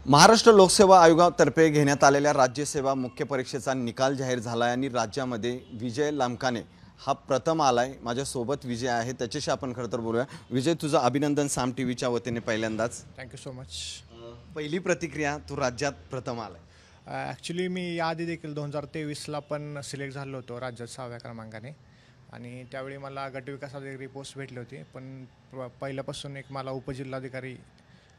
महाराष्ट्र लोकसेवा आयोगातर्फे घेण्यात आलेल्या राज्यसेवा मुख्य परीक्षेचा निकाल जाहीर झाला आहे आणि राज्यामध्ये विजय लामकाने हा प्रथम आलाय। माझ्यासोबत विजय आहे, त्याच्याशी आपण खरं तर बोलूया। विजय, तुझं अभिनंदन साम टीव्हीच्या वतीने पहिल्यांदाच। Thank you so much. पहिली प्रतिक्रिया, तू राज्यात प्रथम आलाय। ॲक्च्युली मी याआधी देखील 2023ला पण सिलेक्ट झालो होतो राज्यात 6व्या क्रमांकाने आणि त्यावेळी मला गटविकास अधिकारी पोस्ट भेटली होती, पण पहिल्यापासून एक मला उपजिल्हाधिकारी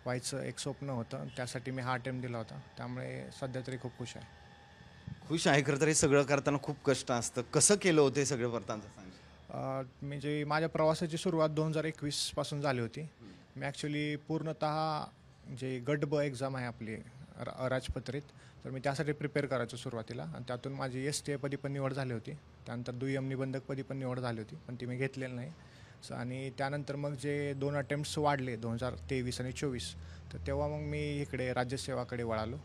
व्हायचं एक स्वप्न होतं, त्यासाठी मी हा अटेम्प्ट दिला होता। त्यामुळे सध्या तरी खूप खुश आहे। खुश आहे। खरं तर हे सगळं करताना खूप कष्ट असतं, कसं केलं होतं हे सगळं करताना सांग। म्हणजे माझ्या प्रवासाची सुरुवात 2021 पासून झाली होती। मी ॲक्च्युली पूर्णतः जे गट ब एक्झाम आहे आपली अराजपत्रित, तर मी त्यासाठी प्रिपेअर करायचो सुरुवातीला आणि त्यातून माझी STA पदी पण निवड झाली होती। त्यानंतर दुय्यम निबंधकपदी पण निवड झाली होती, पण ती मी घेतलेली नाही। आणि त्यानंतर मग जे 2 अटेम्प्ट्स वाढले 2023 आणि 24, तर तेव्हा मग मी इकडे राज्यसेवाकडे वळालो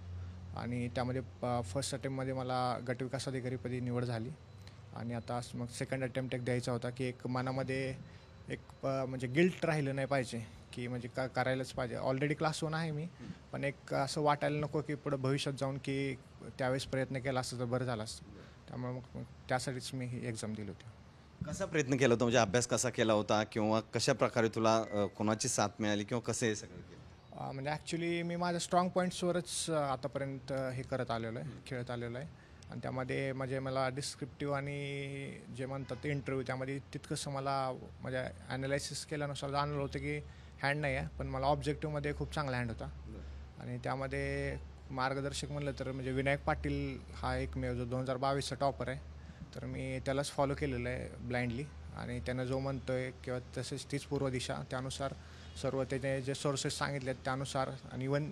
आणि त्यामध्ये फर्स्ट अटेम्प्टमध्ये मला गटविकास अधिकारीपदी निवड झाली आणि आता मग सेकंड अटेम्प्ट एक द्यायचा होता की एक मनामध्ये एक म्हणजे गिल्ट राहिलं नाही पाहिजे की म्हणजे करायलाच पाहिजे। ऑलरेडी क्लास 1 आहे मी, पण एक असं वाटायला नको की पुढं भविष्यात जाऊन की त्यावेळेस प्रयत्न केला असता तर बरं झालं असतं। त्यामुळे मग त्यासाठीच मी ही एक्झाम दिली होती। कसा प्रयत्न केला होता, म्हणजे अभ्यास कसा केला होता किंवा कशा प्रकारे तुला कोणाची साथ मिळाली किंवा कसं हे सगळं केलं? म्हणजे ॲक्च्युली मी माझ्या स्ट्रॉंग पॉईंट्सवरच आतापर्यंत हे करत आलेलो आहे, खेळत आलेलो आहे आणि त्यामध्ये म्हणजे मला डिस्क्रिप्टिव्ह आणि जे म्हणतात इंटरव्ह्यू त्यामध्ये तितकंसं मला म्हणजे ॲनालायसिस केल्यानुसार जाणवलं होतं की हँड नाही आहे, पण मला ऑब्जेक्टिव्हमध्ये खूप चांगला हँड होता आणि त्यामध्ये मार्गदर्शक म्हणलं तर म्हणजे विनायक पाटील हा एकमेव जो 2022चा टॉपर आहे, तर मी त्यालाच फॉलो केलेलं आहे ब्लाइंडली आणि त्यानं जो म्हणतो आहे किंवा तसेच तीच पूर्व दिशा त्यानुसार सर्व त्याचे जे सोर्सेस सांगितले आहेत त्यानुसार आणि इवन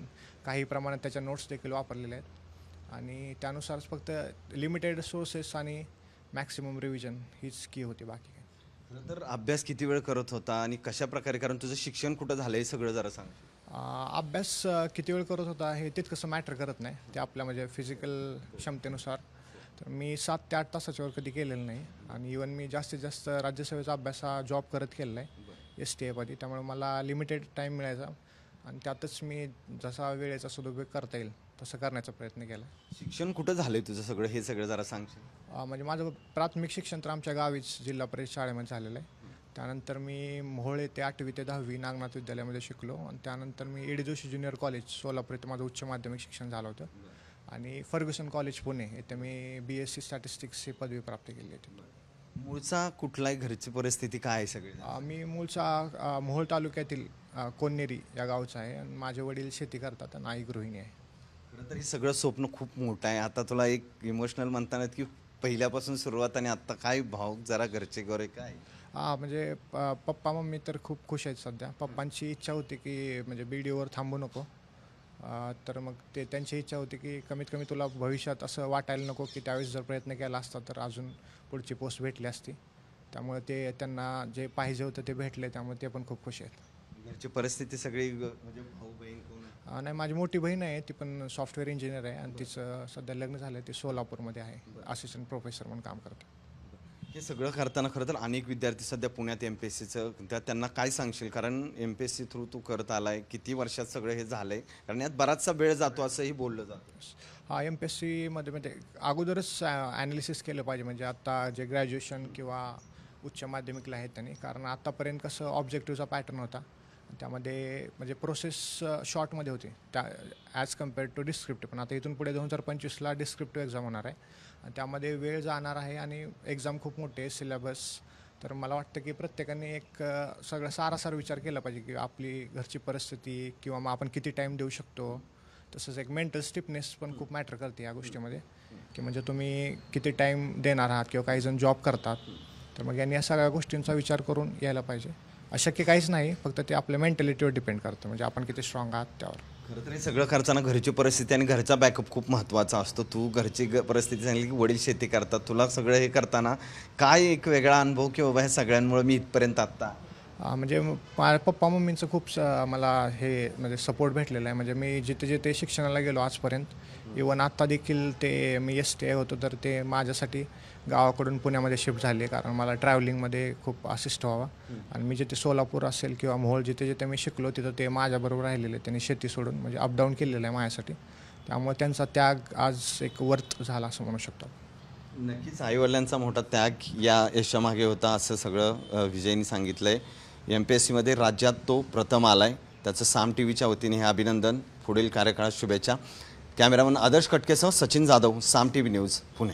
काही प्रमाणात त्याच्या नोट्स देखील वापरलेल्या आहेत आणि त्यानुसारच फक्त लिमिटेड सोर्सेस आणि मॅक्सिमम रिव्हिजन हीच की होती, बाकी काय। खरं तर अभ्यास किती वेळ करत होता आणि कशा प्रकारे, कारण तुझं शिक्षण कुठं झालं हे सगळं जरा सांग। अभ्यास किती वेळ करत होता हे तितकंसं मॅटर करत नाही, ते आपल्या म्हणजे फिजिकल क्षमतेनुसार। तर मी 7 ते 8 तासाच्या वर कधी केलेलं नाही आणि इवन मी जास्तीत जास्त राज्यसेवेचा अभ्यास हा जॉब करत केलेला आहे STA पदी, त्यामुळे मला लिमिटेड टाईम मिळायचा आणि त्यातच मी जसा वेळेचा सदुपयोग करता येईल तसं करण्याचा प्रयत्न केला। शिक्षण कुठं झालंय तुझं सगळं, हे सगळं जरा सांगशील? म्हणजे माझं प्राथमिक शिक्षण तर आमच्या गावीच जिल्हा परिषद शाळेमध्ये झालेलं आहे। त्यानंतर मी मोहोळे ते 8वी ते 10वी नागनाथ विद्यालयामध्ये शिकलो आणि त्यानंतर मी ED Joshi junior college Solapur इथं माझं उच्च माध्यमिक शिक्षण झालं होतं आणि फर्ग्युसन कॉलेज पुणे इथे मी BSc स्टॅटिस्टिक्स ही पदवी प्राप्त केली होती। मूळचा कुठलाही, घरची परिस्थिती काय आहे सगळी? मी मूळचा मोहोळ तालुक्यातील कोन्नेरी या गावचा आहे आणि माझे वडील शेती करतात आणि आई गृहिणी आहे। खरं तर हे सगळं स्वप्न खूप मोठं आहे। आता तुला एक इमोशनल म्हणताना की पहिल्यापासून सुरुवात आणि आता काय भाव जरा घरचे गोरे काय? म्हणजे पप्पा मम्मी तर खूप खुश आहेत सध्या। पप्पांची इच्छा होती की म्हणजे BDOवर थांबू नको, तर मग ते त्यांची इच्छा होती की कमीत कमी तुला भविष्यात असं वाटायला नको की त्यावेळेस जर प्रयत्न केला असता तर अजून पुढची पोस्ट भेटली असती। त्यामुळे ते त्यांना जे पाहिजे होतं ते भेटले, त्यामुळे ते पण खूप खुश आहेत। घरची परिस्थिती सगळी म्हणजे भाऊ बहीण कोण? नाही, माझी मोठी बहीण आहे, ती पण सॉफ्टवेअर इंजिनियर आहे आणि तिचं सध्या लग्न झालं आहे, ती सोलापूरमध्ये आहे, असिस्टंट प्रोफेसर म्हणून काम करते। हे सगळं करताना खरं तर अनेक विद्यार्थी सध्या पुण्यात MPSCचं त्यांना काय सांगशील? कारण MPSC थ्रू तू करत आलाय, किती वर्षात सगळं हे झालंय, कारण यात बराचसा वेळ जातो असंही बोललं जातं। MPSCमध्ये म्हणजे अगोदरच ॲनालिसिस केलं पाहिजे, म्हणजे आता जे ग्रॅज्युएशन किंवा उच्च माध्यमिकला आहेत त्यांनी, कारण आतापर्यंत कसं ऑब्जेक्टिव्हचा पॅटर्न होता, त्यामध्ये म्हणजे प्रोसेस शॉर्टमध्ये होती त्या ॲज कम्पेअर्ड टू डिस्क्रिप्टिव्ह, पण आता इथून पुढे 2025ला डिस्क्रिप्टिव्ह एक्झाम होणार आहे आणि त्यामध्ये वेळ जाणार आहे आणि एक्झाम खूप मोठी आहे, सिलेबस। तर मला वाटतं की प्रत्येकाने एक सगळं सारासार विचार केला पाहिजे की आपली घरची परिस्थिती किंवा मग आपण किती टाईम देऊ शकतो, तसंच एक मेंटल स्टिफनेस पण खूप मॅटर करते या गोष्टीमध्ये, की म्हणजे तुम्ही किती टाईम देणार आहात किंवा काही जण जॉब करतात, तर मग यांनी या सगळ्या गोष्टींचा विचार करून यायला पाहिजे। अशक्य काहीच नाही, फक्त ते आपल्या मेंटॅलिटीवर डिपेंड करतं, म्हणजे आपण किती स्ट्रॉंग आहात त्यावर। खरं तर हे सगळं करताना घरची परिस्थिती आणि घरचा बॅकअप खूप महत्त्वाचा असतो। तू घरची परिस्थिती सांगली की वडील शेती करतात, तुला सगळं हे करताना काय एक वेगळा अनुभव की बाबा ह्या सगळ्यांमुळे मी इथपर्यंत आत्ता? म्हणजे माझ्या पप्पा मम्मींचं खूप मला हे म्हणजे सपोर्ट भेटलेला आहे. म्हणजे मी जिथे जिथे शिक्षणाला गेलो आजपर्यंत, इवन आत्ता देखील ते मी STI होतो तर ते माझ्यासाठी गावाकडून पुण्यामध्ये शिफ्ट झाले, कारण मला ट्रॅव्हलिंगमध्ये खूप असिस्ट व्हावा. आणि मी जिथे सोलापूर असेल किंवा मोहोळ जिथे जिथे मी शिकलो तिथं ते माझ्याबरोबर राहिलेले. त्यांनी शेती सोडून म्हणजे अपडाऊन केलेलं आहे माझ्यासाठी. त्यामुळे त्यांचा त्याग आज एक वर्थ झाला असं म्हणू शकतो. नक्कीच आईवडिलांचा मोठा त्याग या यशामागे होता असं सगळं विजयनी सांगितलंय. MPSCमध्ये राज्यात तो प्रथम आलाय. त्याचं साम TVच्या वतीने हे अभिनंदन. पुढील कार्यकाळात शुभेच्छा. कॅमेरामन आदर्श कटकेसह सचिन जाधव, साम TV न्यूज, पुणे.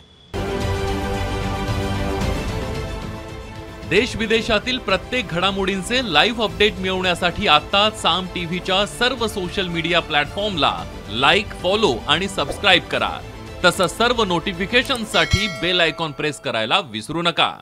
देश विदेशातील प्रत्येक घडामोडींचे लाईव्ह अपडेट मिळवण्यासाठी आता साम TVच्या सर्व सोशल मीडिया प्लॅटफॉर्मला लाईक, फॉलो आणि सबस्क्राईब करा. तसंच सर्व नोटिफिकेशनसाठी बेल आयकॉन प्रेस करायला विसरू नका.